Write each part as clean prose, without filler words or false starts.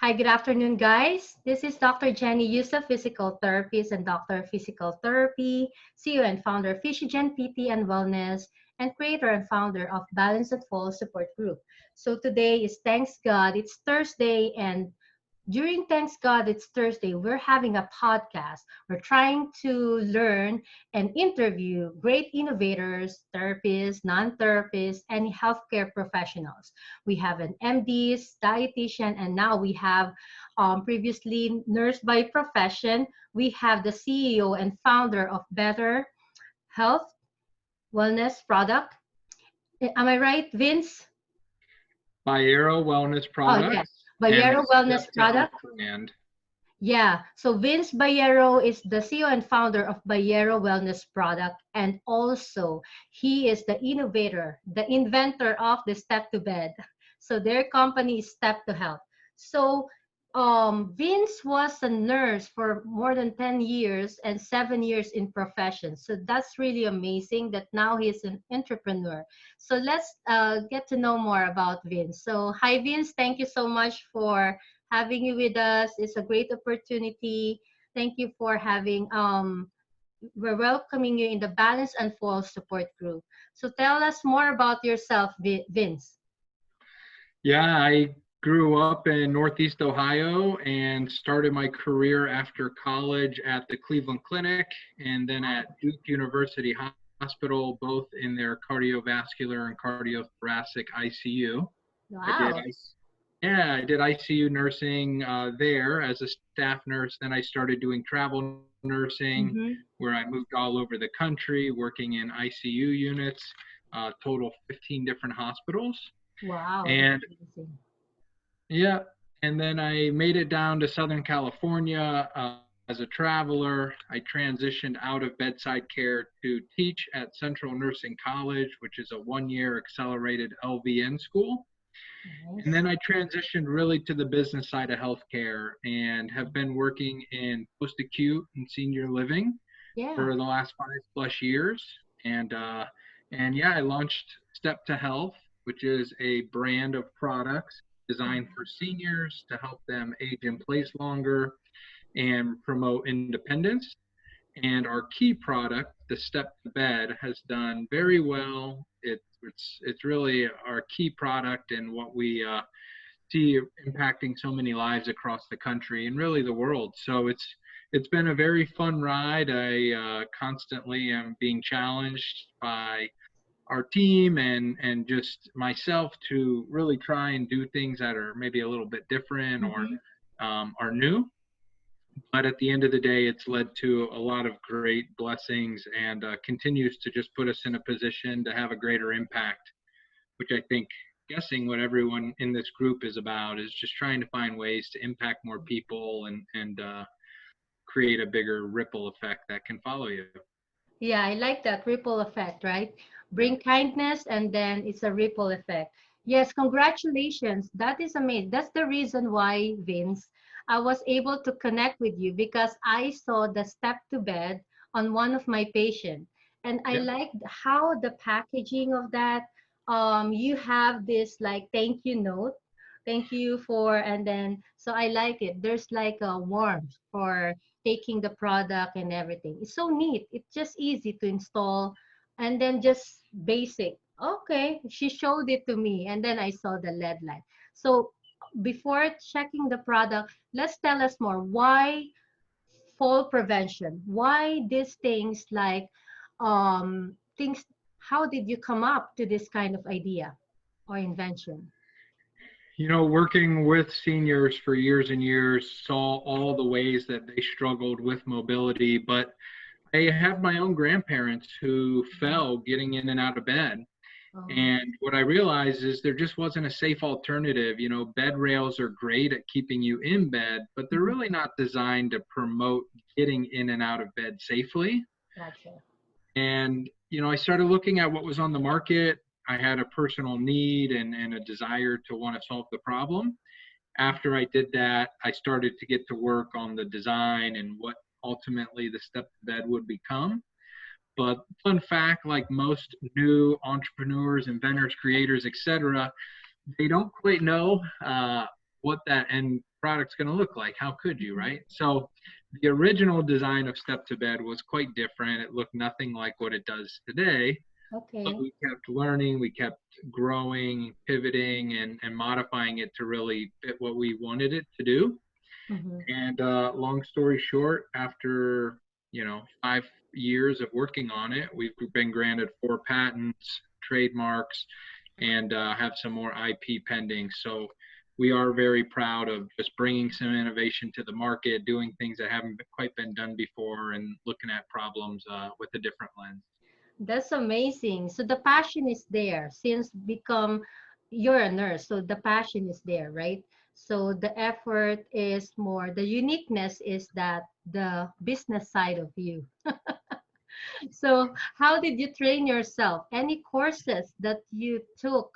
Hi, good afternoon, guys. This is Dr. Jenny Yusuf, physical therapist and doctor of physical therapy, CEO and founder of Physiogen PT and Wellness, and creator and founder of Balance at Fall Support Group. So today is Thanks God. It's Thursday, and during Thanks God It's Thursday, we're having a podcast. We're trying to learn and interview great innovators, therapists, non-therapists, and healthcare professionals. We have an MD, dietitian, and now we have previously nurse by profession. We have the CEO and founder of Better Health Wellness Product. Am I right, Vince? Baiera Wellness Oh, yes. Products and the Bayero Wellness Step to Health Product. brand. Yeah, so Vince Baiera is the CEO and founder of Baiera Wellness Product, and also he is the innovator, the inventor of the Step2bed. So their company is Step to Health. So Vince was a nurse for more than 10 years and 7 years in profession. So that's really amazing that now he's an entrepreneur. So let's get to know more about Vince. So hi Vince, thank you so much for having you with us. It's a great opportunity. Thank you for having we're welcoming you in the Balance and Fall support group. So tell us more about yourself, Vince. Yeah, I grew up in Northeast Ohio and started my career after college at the Cleveland Clinic and then at Duke University Hospital, both in their cardiovascular and cardiothoracic ICU. I did Wow. Yeah, I did ICU nursing there as a staff nurse. Then I started doing travel nursing, Mm-hmm. where I moved all over the country, working in ICU units, total 15 different hospitals. Wow, that's And amazing. yeah, and then I made it down to Southern California as a traveler. I transitioned out of bedside care to teach at Central Nursing College, which is a 1 year accelerated LVN school. And Nice. then I transitioned really to the business side of healthcare and have been working in post acute and senior living Yeah. for the last 5+ years. And and yeah, I launched Step to Health, which is a brand of products designed for seniors to help them age in place longer and promote independence. And our key product, the Step to Bed, has done very well. It's really our key product and what we see impacting so many lives across the country and really the world. So it's been a very fun ride. I constantly am being challenged by our team and just myself to really try and do things that are maybe a little bit different or Mm-hmm. are new, but at the end of the day, it's led to a lot of great blessings and continues to just put us in a position to have a greater impact, which I think guessing what everyone in this group is about is just trying to find ways to impact more people and create a bigger ripple effect that can follow you. Yeah, I like that ripple effect, right? Yeah. Bring kindness and then it's a ripple effect. Yes, congratulations. That is amazing. That's the reason why, Vince, I was able to connect with you because I saw the step to bed on one of my patients. And I Yeah. liked how the packaging of that, you have this like thank you note. Thank you for, and then, so I like it. There's like a warmth for taking the product and everything. It's so neat. It's just easy to install and then just basic. Okay, she showed it to me and then I saw the LED light. So before checking the product, let's tell us more. Why fall prevention? Why these things like things, how did you come up to this kind of idea or invention? Working with seniors for years and years, saw all the ways that they struggled with mobility, but I have my own grandparents who fell getting in and out of bed. Um, And what I realized is there just wasn't a safe alternative. Bed rails are great at keeping you in bed, but they're mhm, really not designed to promote getting in and out of bed safely. gotcha. And, I started looking at what was on the market. I had a personal need and a desire to want to solve the problem. After I did that, I started to get to work on the design and what ultimately the step bed would become. But fun fact, like most new entrepreneurs, inventors, creators, etc., they don't quite know what that end product's going to look like. How could you, right? So the original design of Step to Bed was quite different. It looked nothing like what it does today, but Okay. we kept learning, we kept growing, pivoting, and modifying it to really fit what we wanted it to do. Mm-hmm. And long story short, after 5 years of working on it, we've been granted 4 patents, trademarks, and have some more IP pending. So we are very proud of just bringing some innovation to the market, doing things that haven't quite been done before, and looking at problems with a different lens. That's amazing. So the passion is there since become you're a nurse. So the passion is there, right? So the effort is more, the uniqueness is that the business side of you. So how did you train yourself? Any courses that you took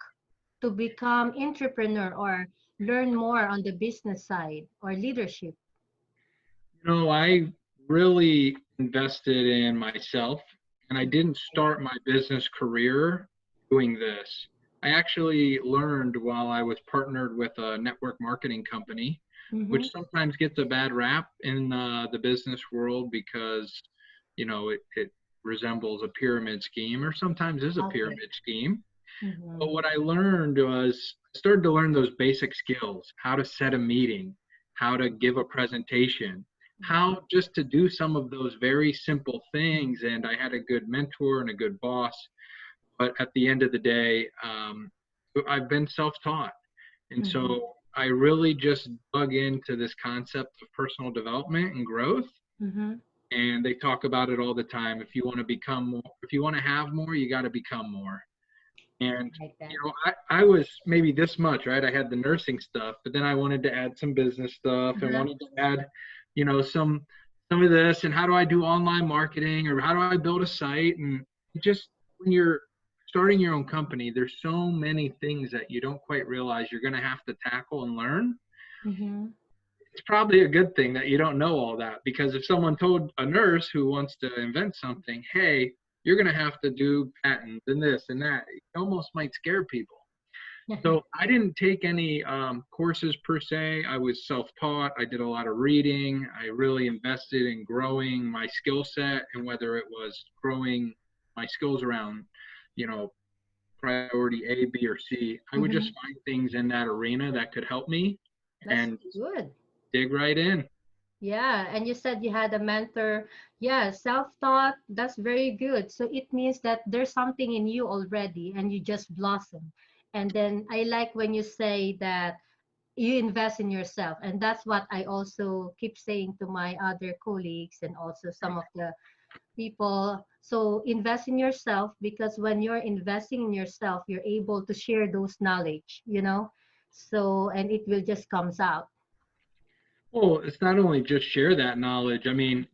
to become entrepreneur or learn more on the business side or leadership? I really invested in myself, and I didn't start my business career doing this. I actually learned while I was partnered with a network marketing company, Mm-hmm. which sometimes gets a bad rap in the business world because, it resembles a pyramid scheme or sometimes is a Okay. pyramid scheme. Mm-hmm. But what I learned was I started to learn those basic skills, how to set a meeting, how to give a presentation, how just to do some of those very simple things. And I had a good mentor and a good boss. But at the end of the day, I've been self taught. And Mm-hmm. so I really just dug into this concept of personal development and growth. Mm-hmm. And they talk about it all the time. If you want to become more, if you want to have more, you got to become more. And Like that. I was maybe this much, right? I had the nursing stuff, but then I wanted to add some business stuff and Uh-huh. wanted to add, some of this and how do I do online marketing or how do I build a site? And just when you're starting your own company, there's so many things that you don't quite realize you're going to have to tackle and learn. Mm-hmm. It's probably a good thing that you don't know all that, because if someone told a nurse who wants to invent something, hey, you're going to have to do patents and this and that, it almost might scare people. So I didn't take any courses per se. I was self-taught. I did a lot of reading. I really invested in growing my skill set, and whether it was growing my skills around, you know, priority A, B, or C, I would just Mm-hmm. find things in that arena that could help me That's and good. dig right in. Yeah, and you said you had a mentor. Yeah, self-taught, that's very good. So it means that there's something in you already and you just blossom. And then I like when you say that you invest in yourself. And that's what I also keep saying to my other colleagues and also some of the people. So invest in yourself because when you're investing in yourself, you're able to share those knowledge. So, and it will just comes out. Well, it's not only just share that knowledge. I mean,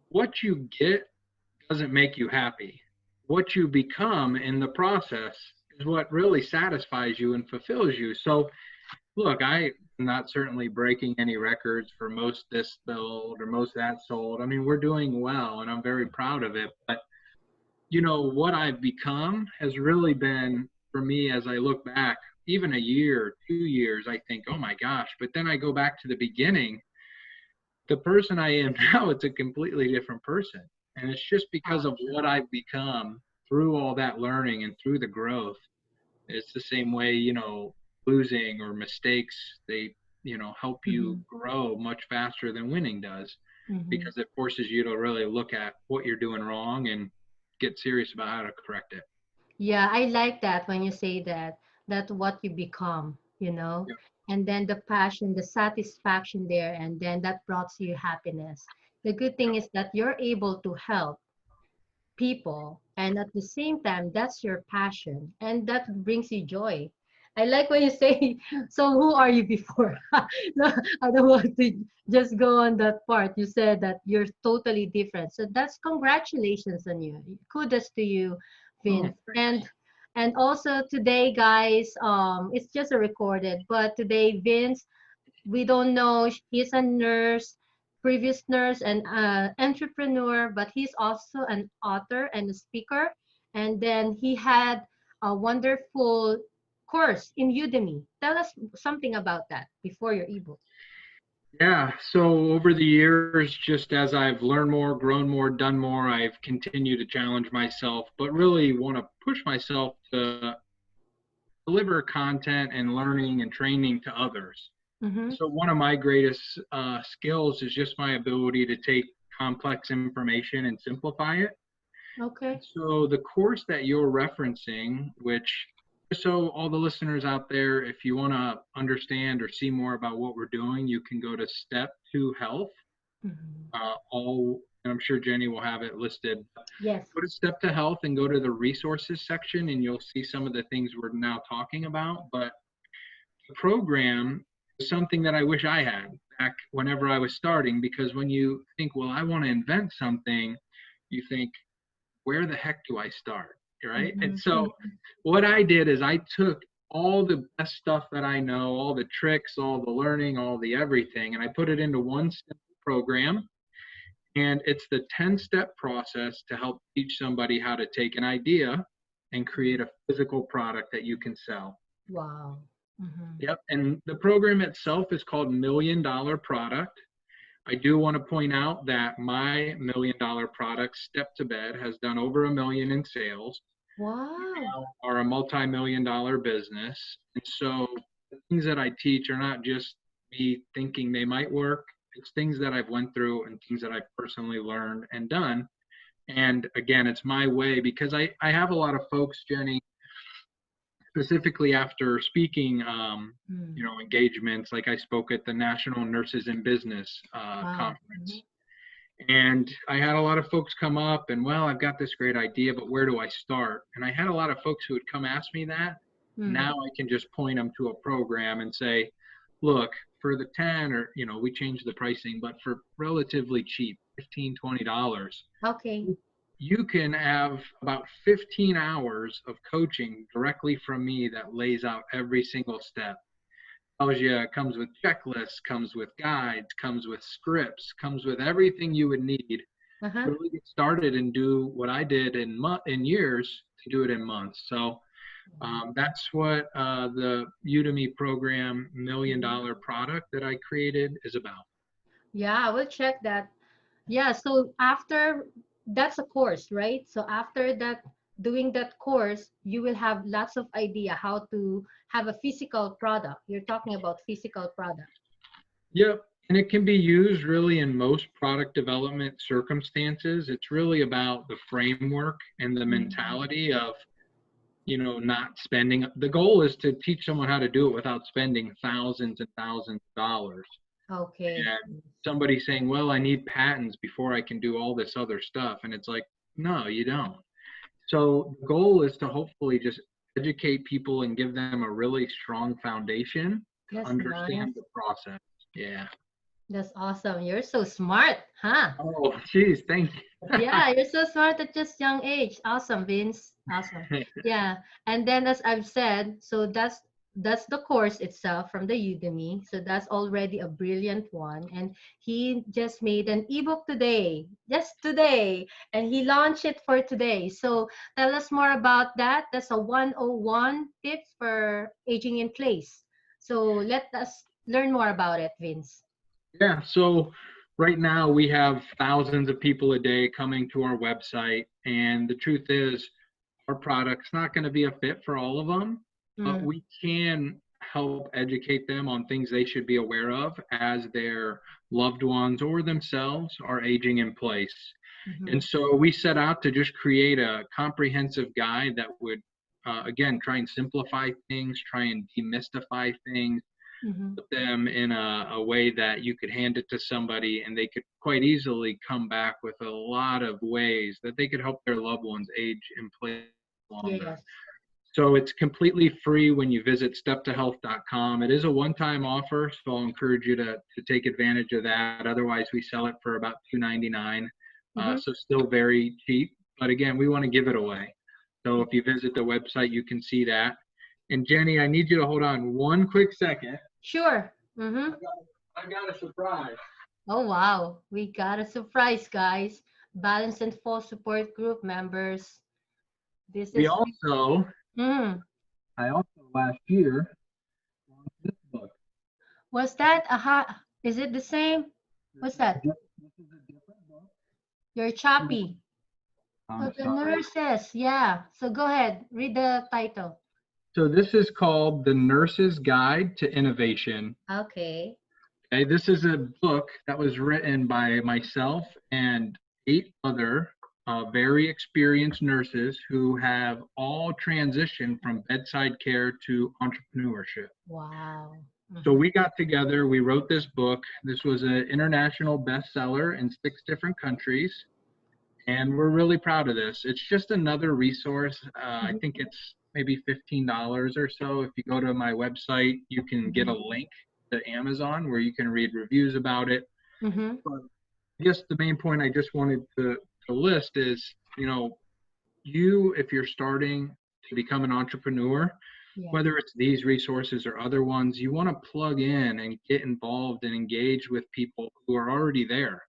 what you get doesn't make you happy. What you become in the process is what really satisfies you and fulfills you. So, look, I'm not certainly breaking any records for most this sold or most that sold. I mean, we're doing well and I'm very proud of it. But, what I've become has really been, for me, as I look back, even a year, 2 years, I think, oh my gosh. But then I go back to the beginning, the person I am now, it's a completely different person. And it's just because Oh, of what I've become through all that learning and through the growth. It's the same way, losing or mistakes, they, help you mhm, grow much faster than winning does, mhm. because it forces you to really look at what you're doing wrong and get serious about how to correct it. Yeah, I like that when you say that what you become, Yeah. and then the passion, the satisfaction there, and then that brought you happiness. The good thing is that you're able to help people, and at the same time, that's your passion, and that brings you joy. I like when you say, so who are you before? No, I don't want to just go on that part. You said that you're totally different. So that's congratulations on you. Kudos to you, Oh, Vince. thanks. And also today, guys, it's just a recorded, but today, Vince, we don't know, he's a nurse, previous nurse and entrepreneur, but he's also an author and a speaker. And then he had a wonderful course in Udemy. Tell us something about that before your ebook. Yeah, so over the years, just as I've learned more, grown more, done more, I've continued to challenge myself, but really want to push myself to deliver content and learning and training to others. Mm-hmm. So, one of my greatest skills is just my ability to take complex information and simplify it. Okay. So the course that you're referencing, which just so all the listeners out there, if you want to understand or see more about what we're doing, you can go to Step to Health. Mm-hmm. And I'm sure Jenny will have it listed. Yes. Go to Step to Health and go to the resources section, and you'll see some of the things we're now talking about. But the program is something that I wish I had back whenever I was starting, because when you think, well, I want to invent something, you think, where the heck do I start? Right. And Mm-hmm. so Mm-hmm. what I did is I took all the best stuff that I know, all the tricks, all the learning, all the everything, and I put it into one simple program. And it's the 10-step process to help teach somebody how to take an idea and create a physical product that you can sell. Wow. Mm-hmm. Yep. And the program itself is called $1 Million Product. I do want to point out that my $1 million product, Step2bed, has done over 1 million in sales. We Wow. now are a multi-million-dollar business. And so the things that I teach are not just me thinking they might work. It's things that I've went through and things that I've personally learned and done. And again, it's my way because I have a lot of folks, Jenny, specifically after speaking, Mm. engagements. Like I spoke at the National Nurses in Business Wow. Mm-hmm. conference. And I had a lot of folks come up and, well, I've got this great idea, but where do I start? And I had a lot of folks who would come ask me that. Mm. Now I can just point them to a program and say, look, for the 10 or, we changed the pricing, but for relatively cheap, $15, $20, Okay. you can have about 15 hours of coaching directly from me that lays out every single step. Tells you, comes with checklists, comes with guides, comes with scripts, comes with everything you would need Uh-huh. to really get started and do what I did in years to do it in months. So that's what the Udemy program $1 Million Product that I created is about. Yeah, I will check that. Yeah, so after that's a course, right? So after that, doing that course, you will have lots of idea how to have a physical product. You're talking about physical product. Yep. And it can be used really in most product development circumstances. It's really about the framework and the Mm. mentality of, not spending. The goal is to teach someone how to do it without spending thousands and thousands of dollars. Okay. And somebody saying, well, I need patents before I can do all this other stuff. And it's like, no, you don't. So the goal is to hopefully just educate people and give them a really strong foundation to That's understand nice. the process. Yeah. That's awesome. You're so smart, huh? Oh, geez, thank Yeah, you're so smart at just young age. Awesome, Vince. Awesome. you. Yeah. And then as I've said, so that's the course itself from the Udemy. So that's already a brilliant one. And he just made an ebook today, just today, and he launched it for today. So tell us more about that. That's a 101 tips for aging in place. So let us learn more about it, Vince. Yeah, so right now we have thousands of people a day coming to our website, and the truth is, our product's not going to be a fit for all of them, but Mm, we can help educate them on things they should be aware of as their loved ones or themselves are aging in place. mhm, And so we set out to just create a comprehensive guide that would, again, try and simplify things, try and demystify things, mhm. put them in a way that you could hand it to somebody and they could quite easily come back with a lot of ways that they could help their loved ones age in place longer. Yes. So it's completely free when you visit step2health.com. It is a one-time offer, so I'll encourage you to take advantage of that. Otherwise, we sell it for about $2.99, Mhm. so still very cheap. But again, we want to give it away. So if you visit the website, you can see that. And Jenny, I need you to hold on one quick second. Sure. Mm-hmm. I've got a surprise. Oh, wow. We got a surprise, guys. Balance and Fall support group members. This We is, also, mm, I also last year launched this book. was that a hot? Is it the same? This What's is a that? this is a different book. You're choppy. Oh, I'm the sorry. nurses. Yeah. So go ahead. Read the title. So this is called The Nurse's Guide to Innovation. Okay. Okay, this is a book that was written by myself and 8 other very experienced nurses who have all transitioned from bedside care to entrepreneurship. Wow. So Mm-hmm. we got together, we wrote this book. This was an international bestseller in 6 different countries, and we're really proud of this. It's just another resource. I think it's maybe $15 or so. If you go to my website, you can get Mm-hmm. a link to Amazon where you can read reviews about it. Mm-hmm. But I guess the main point I just wanted to list is, you, if you're starting to become an entrepreneur, Yes. whether it's these resources or other ones, you want to plug in and get involved and engage with people who are already there.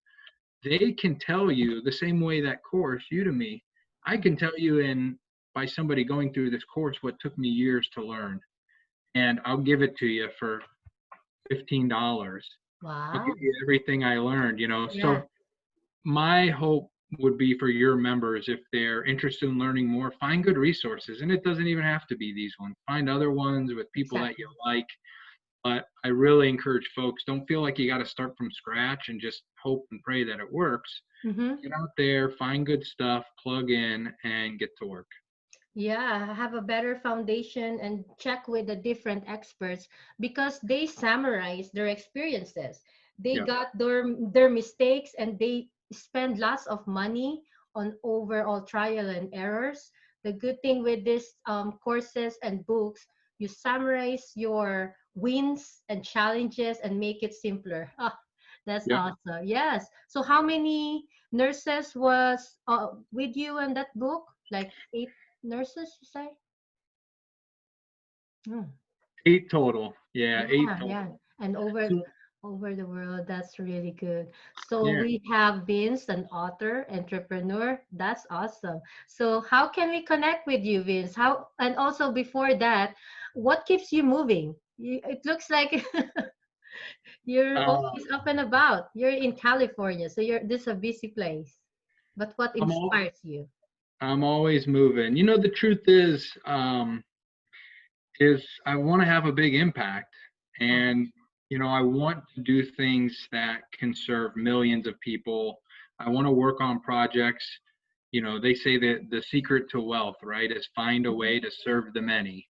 They can tell you the same way that course, Udemy, I can tell you in by somebody going through this course what took me years to learn. And I'll give it to you for $15. I'll Wow. give you everything I learned, Yeah. So my hope would be for your members, if they're interested in learning more, find good resources. And it doesn't even have to be these ones. Find other ones with people that you Exactly. like. But I really encourage folks, don't feel like you got to start from scratch and just hope and pray that it works. Mm-hmm. Get out there, find good stuff, plug in, and get to work. Yeah, have a better foundation and check with the different experts because they summarize their experiences. They Yeah. got their mistakes and they spend lots of money on overall trial and errors. The good thing with these courses and books, you summarize your wins and challenges and make it simpler. Ah, that's Yep. awesome. Yes. So how many nurses was with you in that book? Like eight nurses, you say? Mm. 8 total. Yeah, eight Yeah, yeah. total. And So over the world, that's really good. So yeah. we have Vince, an author, entrepreneur. That's awesome. So how can we connect with you, Vince? How and also before that, what keeps you moving? It looks like you're Uh, always up and about. You're in California, so this is a busy place. But what I'm all inspires you? I'm always moving. The truth is I want to have a big impact, Oh, and I want to do things that can serve millions of people. I want to work on projects. They say that the secret to wealth, right, is find a way to serve the many,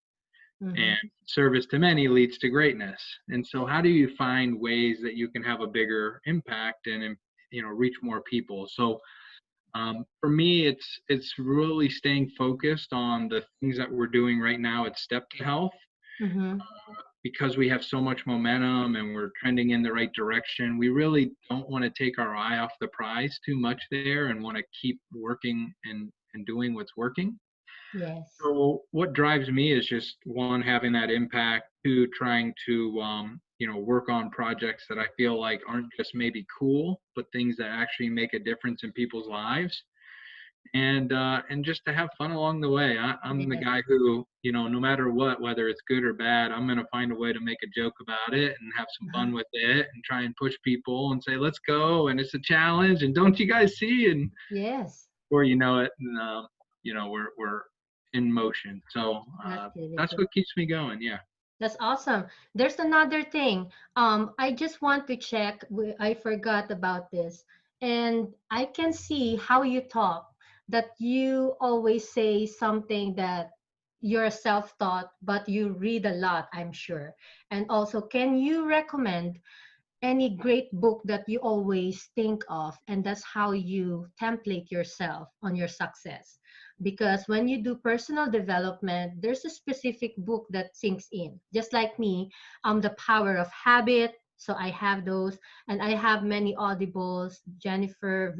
mm-hmm. and service to many leads to greatness. And so, how do you find ways that you can have a bigger impact and reach more people? So for me, it's really staying focused on the things that we're doing right now at Step to Health, Mm-hmm. because we have so much momentum and we're trending in the right direction. We really don't want to take our eye off the prize too much there and want to keep working and doing what's working. Yes. So what drives me is just one, having that impact, two, trying to work on projects that I feel like aren't just maybe cool, but things that actually make a difference in people's lives, and just to have fun along the way. I'm the Yes. guy who, no matter what, whether it's good or bad, I'm gonna find a way to make a joke about it and have some Uh-huh. fun with it and try and push people and say, let's go, and it's a challenge, and don't you guys see? And Yes. before you know it, and we're in motion. So That's really that's good. what keeps me going. Yeah. That's awesome. There's another thing. I just want to check. I forgot about this, and I can see how you talk. That you always say something that you're self-taught, but you read a lot, I'm sure. And also, can you recommend any great book that you always think of, and that's how you template yourself on your success? Because when you do personal development, there's a specific book that sinks in, just like me. The Power of Habit, so I have those, and I have many audibles. Jennifer,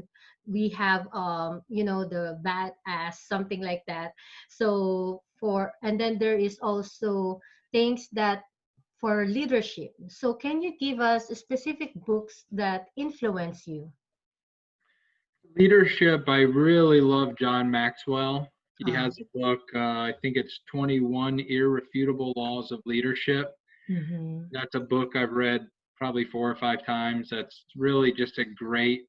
we have the Badass, something like that. So for and then there is also things that for leadership. So can you give us specific books that influence you? Leadership, I really love John Maxwell. He Uh, has a book, I think it's 21 Irrefutable Laws of Leadership. mm-hmm. That's a book I've read probably 4 or 5 times. That's really just a great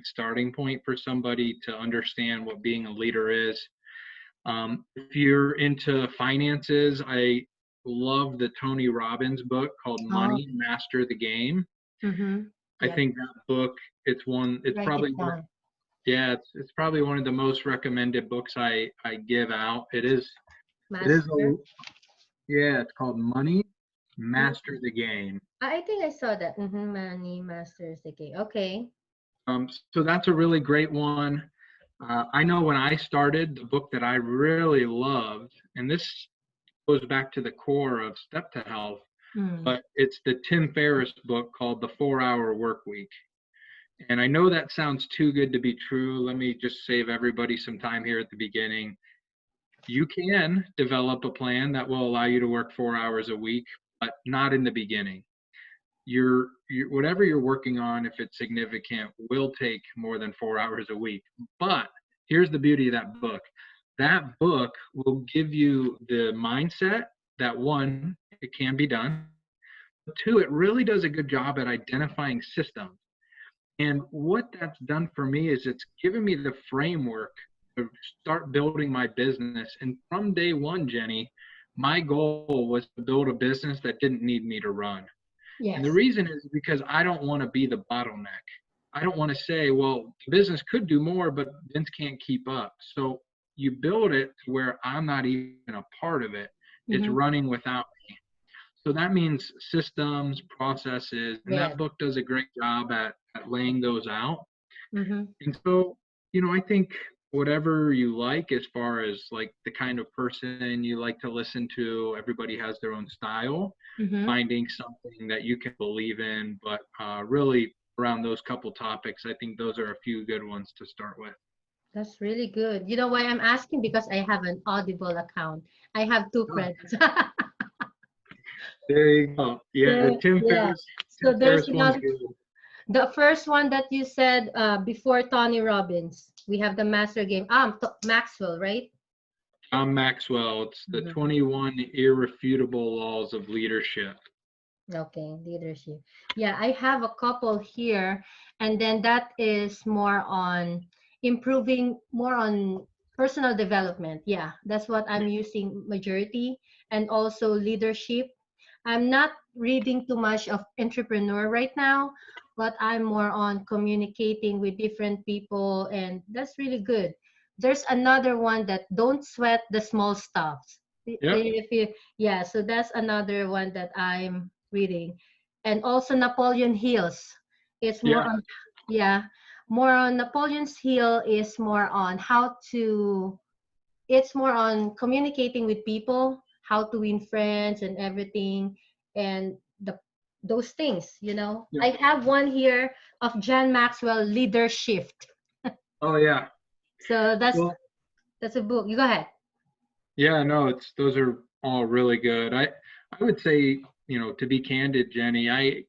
starting point for somebody to understand what being a leader is. If you're into finances, I love the Tony Robbins book called Oh, Money, Master the Game. mm-hmm. I Yep. think that book, it's Write probably it down. yeah, it's probably one of the most recommended books I give out. It is Master. yeah, it's called Money, Mm. Master the Game. I think I saw that. Mm-hmm. Money Masters the Game. Okay. So that's a really great one. I know when I started, the book that I really loved, and this goes back to the core of Step to Health, Mm. but it's the Tim Ferriss book called The 4 Hour Work Week. And I know that sounds too good to be true. Let me just save everybody some time here at the beginning. You can develop a plan that will allow you to work 4 hours a week, but not in the beginning. Whatever you're working on, if it's significant, will take more than 4 hours a week. But here's the beauty of that book. That book will give you the mindset that, one, it can be done. Two, it really does a good job at identifying systems. And what that's done for me is it's given me the framework to start building my business. And from day one, Jenny, my goal was to build a business that didn't need me to run. And the Yes. reason is because I don't want to be the bottleneck. I don't want to say, well, the business could do more, but Vince can't keep up. So you build it to where I'm not even a part of it. It's Mm-hmm. running without me. So that means systems, processes, and Yes. that book does a great job at laying those out. Mm-hmm. And so, I think whatever you like as far as like the kind of person you like to listen to, everybody has their own style, Mm-hmm. finding something that you can believe in, but really around those couple topics, I think those are a few good ones to start with. That's really good. You know why I'm asking? Because I have an Audible account. I have two Oh, credits. there you go. Yeah, the So yeah. Tim So there's Ferriss one's another. good. The first one that you said before Tony Robbins, we have the Master Game. Maxwell, right? John Maxwell, it's the Mhm. 21 Irrefutable Laws of Leadership. Okay, leadership. Yeah, I have a couple here, and then that is more on improving, more on personal development. Yeah, that's what I'm using majority, and also leadership. I'm not reading too much of entrepreneur right now, but I'm more on communicating with different people, and that's really good. There's another one that don't sweat the small stuff. Yep, If you, yeah, so that's another one that I'm reading. And also Napoleon Hills. It's more yeah, on, yeah, more on Napoleon's Hill is more on how to, it's more on communicating with people, how to win friends and everything, and those things, you know. yep. I have one here of John Maxwell, Leadership. Oh, yeah. So Well, that's a book. You go ahead. yeah, no, those are all really good. I would say, to be candid, Jenny, I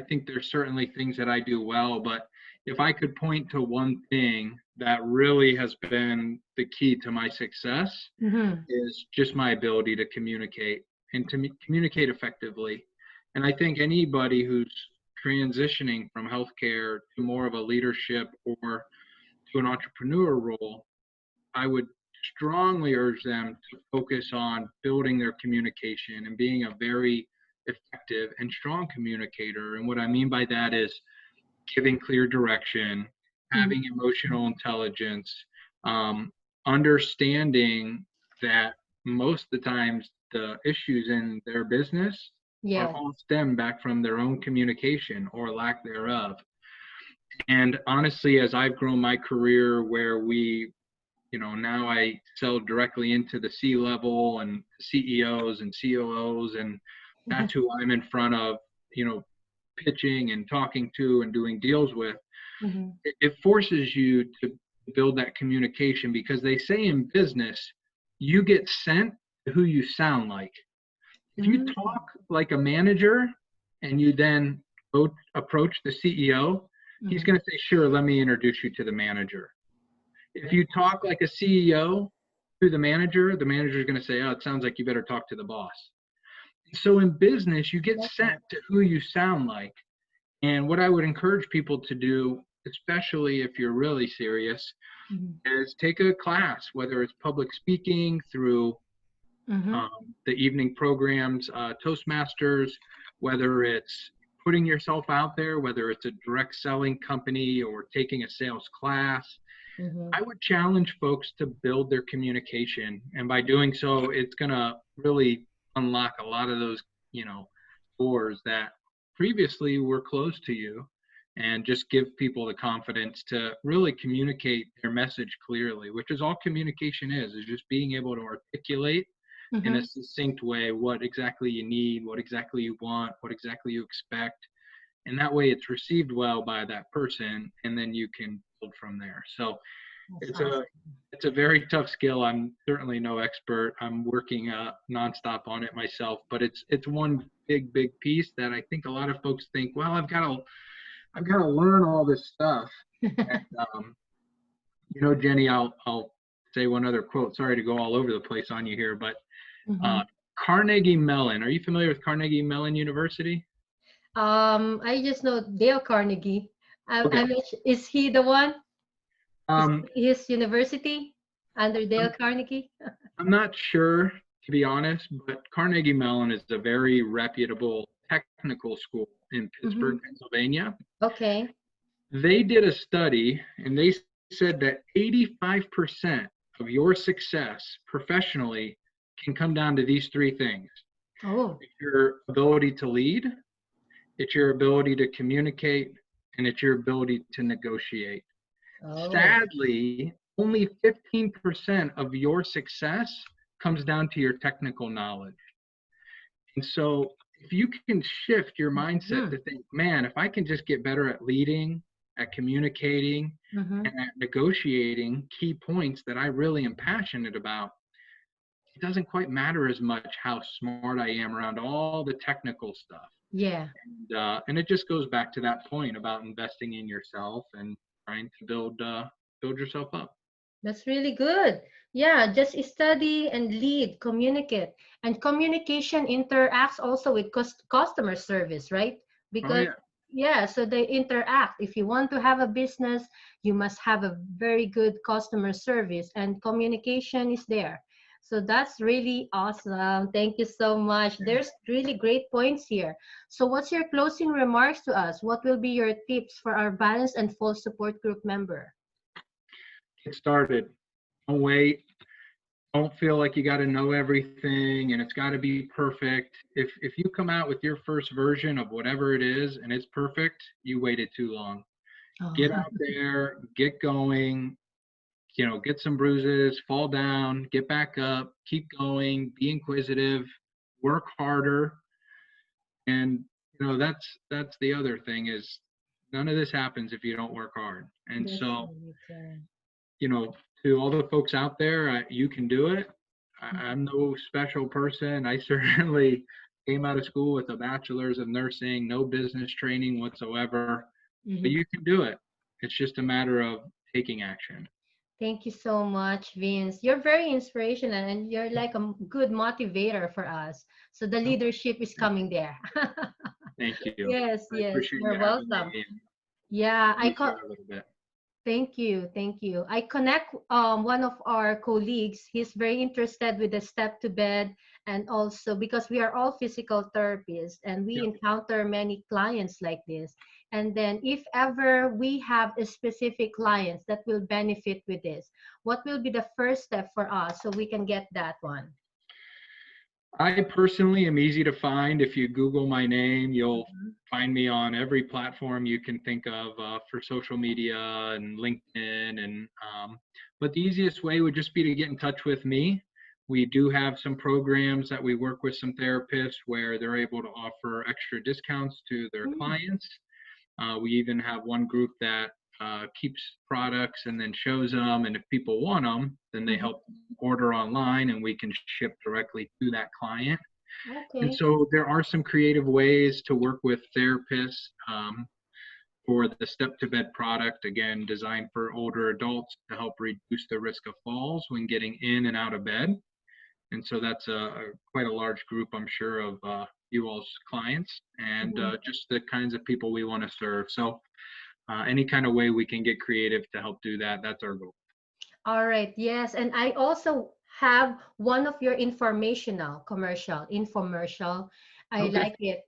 think there's certainly things that I do well, but if I could point to one thing that really has been the key to my success Mm-hmm. is just my ability to communicate and to communicate effectively. And I think anybody who's transitioning from healthcare to more of a leadership or to an entrepreneur role, I would strongly urge them to focus on building their communication and being a very effective and strong communicator. And what I mean by that is giving clear direction, Mm-hmm. having emotional intelligence, understanding that most of the times the issues in their business are Yes. all stem back from their own communication or lack thereof. And honestly, as I've grown my career where now I sell directly into the C level and CEOs and COOs, and that's who I'm in front of, pitching and talking to and doing deals with. Mm-hmm. It forces you to build that communication because they say in business, you get sent to who you sound like. If you Mm-hmm. talk like a manager and you then go approach the CEO, he's Mm-hmm. going to say, sure, let me introduce you to the manager. If you talk like a CEO to the manager is going to say, oh, it sounds like you better talk to the boss. So in business, you I get like sent that. to who you sound like. And what I would encourage people to do, especially if you're really serious, Mm-hmm. is take a class, whether it's public speaking through Mm-hmm. the evening programs, Toastmasters, whether it's putting yourself out there, whether it's a direct selling company or taking a sales class. Mm-hmm. I would challenge folks to build their communication. And by doing so, it's going to really unlock a lot of those, doors that previously were closed to you, and just give people the confidence to really communicate their message clearly, which is all communication is just being able to articulate in a Mm-hmm. succinct way what exactly you need, what exactly you want, what exactly you expect. And that way it's received well by that person, and then you can build from there. So That's it's a awesome. it's a very tough skill. I'm certainly no expert. I'm working nonstop on it myself, but it's one big piece that I think a lot of folks think, well, I've got to learn all this stuff. And Jenny, I'll say one other quote. Sorry to go all over the place on you here, but Mm-hmm. uh, Carnegie Mellon. Are you familiar with Carnegie Mellon University? I just know Dale Carnegie. Okay. Is he the one? Is Um, his university under Dale I'm, Carnegie? I'm not sure, to be honest, but Carnegie Mellon is a very reputable technical school in Mm-hmm. Pittsburgh, Pennsylvania. Okay. They did a study, and they said that 85% of your success professionally can come down to these three things. Oh. It's your ability to lead, it's your ability to communicate, and it's your ability to negotiate. Oh. Sadly, only 15% of your success comes down to your technical knowledge. And so if you can shift your mindset Mm-hmm. to think, man, if I can just get better at leading, at communicating, Mm-hmm. and at negotiating key points that I really am passionate about, it doesn't quite matter as much how smart I am around all the technical stuff. Yeah. And it just goes back to that point about investing in yourself and trying to build yourself up. That's really good. Yeah, just study and lead, communicate. And communication interacts also with customer service, right? Oh Because, yeah. yeah, so they interact. If you want to have a business, you must have a very good customer service, and communication is there. So that's really awesome. Thank you so much. There's really great points here. So, what's your closing remarks to us? What will be your tips for our balanced and full support group member? Get started. Don't wait. Don't feel like you got to know everything and it's got to be perfect. If you come out with your first version of whatever it is and it's perfect, you waited too long. Oh. Get out there, get going, get some bruises, fall down, get back up, keep going, be inquisitive, work harder. And that's the other thing is none of this happens if you don't work hard. And That's so, really good. you know, to all the folks out there, you can do it. Mhm. I'm no special person. I certainly came out of school with a bachelor's of nursing, no business training whatsoever, but Mhm. you can do it. It's just a matter of taking action. Thank you so much, Vince. You're very inspirational and you're like a good motivator for us. So the Oh, leadership is coming there. thank you. Yes, I yes, appreciate you you're having welcome. me and Yeah, let me share a little bit. thank you, thank you. I connect one of our colleagues. He's very interested with the step to bed, and also because we are all physical therapists and we Yep. encounter many clients like this. And then if ever we have a specific clients that will benefit with this, what will be the first step for us so we can get that one? I personally am easy to find. If you Google my name, you'll Mhm. find me on every platform you can think of for social media and LinkedIn. But the easiest way would just be to get in touch with me. We do have some programs that we work with some therapists where they're able to offer extra discounts to their Mm, clients. We even have one group that keeps products and then shows them. And if people want them, then they mhm. help order online and we can ship directly to that client. And Okay. so there are some creative ways to work with therapists for the Step to Bed product, again, designed for older adults to help reduce the risk of falls when getting in and out of bed. and so that's quite a large group, I'm sure, of you all's clients, and Mhm. just the kinds of people we want to serve. So any kind of way we can get creative to help do that, that's our goal. All right, yes. And I also have one of your infomercial. I Okay. like it.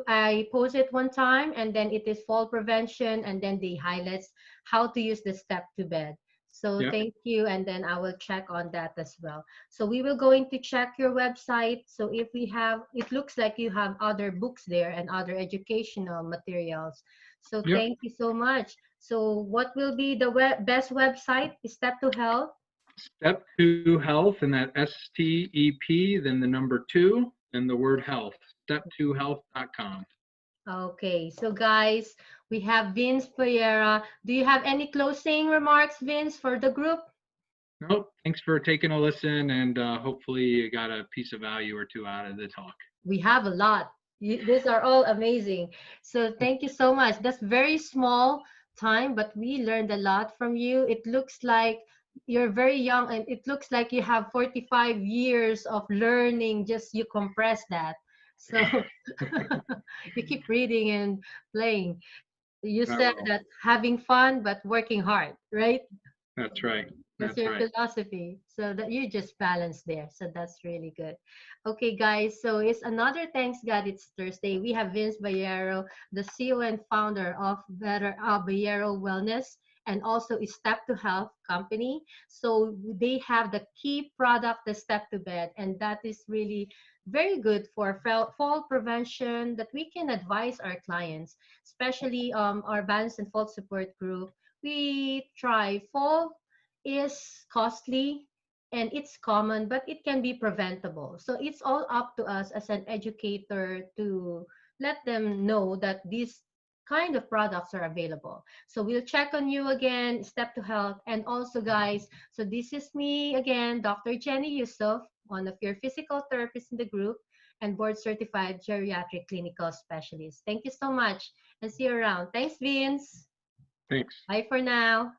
I post it one time and then it is fall prevention and then they highlights how to use the step to bed. So Yeah. thank you. And then I will check on that as well. So we will going to check your website. So if we have, it looks like you have other books there and other educational materials. So Yep. thank you so much. So what will be the best website? Step to Health. Step to health, and that STEP, then the number two, and the word health. Step2health.com. Okay, so guys, we have Vince Baiera. Do you have any closing remarks, Vince, for the group? Nope. Thanks for taking a listen, and hopefully you got a piece of value or two out of the talk. We have a lot. These are all amazing. So thank you so much. That's very small time, but we learned a lot from you. It looks like you're very young, and it looks like you have 45 years of learning. Just you compress that. So you keep reading and playing. You I said will. that having fun but working hard, right? That's right. That's That's your right. philosophy. So that you just balance there. So that's really good. Okay, guys. So it's another thanks God. It's Thursday. We have Vince Baiero, the CEO and founder of Better Baiero Wellness, and also is Step to Health company. So they have the key product, the Step to Bed, and that is really very good for fall prevention that we can advise our clients, especially our balance and fall support group. We try fall is costly and it's common, but it can be preventable. So it's all up to us as an educator to let them know that these kind of products are available. So we'll check on you again, Step to Health. And also, guys, so this is me again, Dr. Jenny Yusuf, one of your physical therapists in the group and board certified geriatric clinical specialist. Thank you so much and see you around. Thanks, Vince. Thanks. Bye for now.